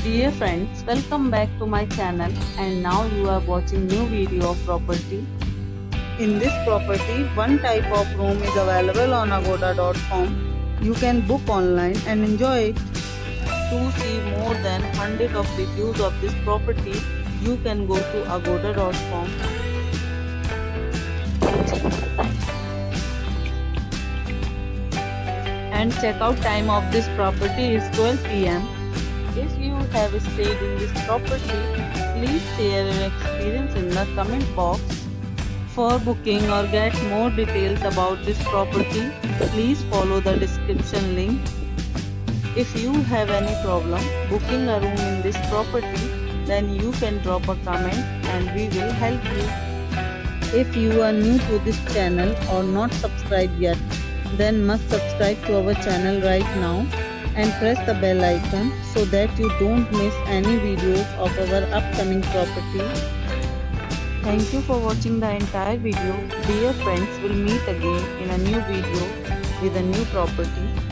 Dear friends, welcome back to my channel, and now you are watching new video of property. In this property, one type of room is available on agoda.com. You can book online and enjoy it. To see more than 100 of reviews of this property, you can go to agoda.com. And checkout time of this property is 12 p.m. If you have stayed in this property, please share your experience in the comment box. For booking or get more details about this property, please follow the description link. If you have any problem booking a room in this property, then you can drop a comment and we will help you. If you are new to this channel or not subscribed yet, then must subscribe to our channel right now and press the bell icon so that you don't miss any videos of our upcoming property. Thank you for watching the entire video. Dear friends, we'll meet again in a new video with a new property.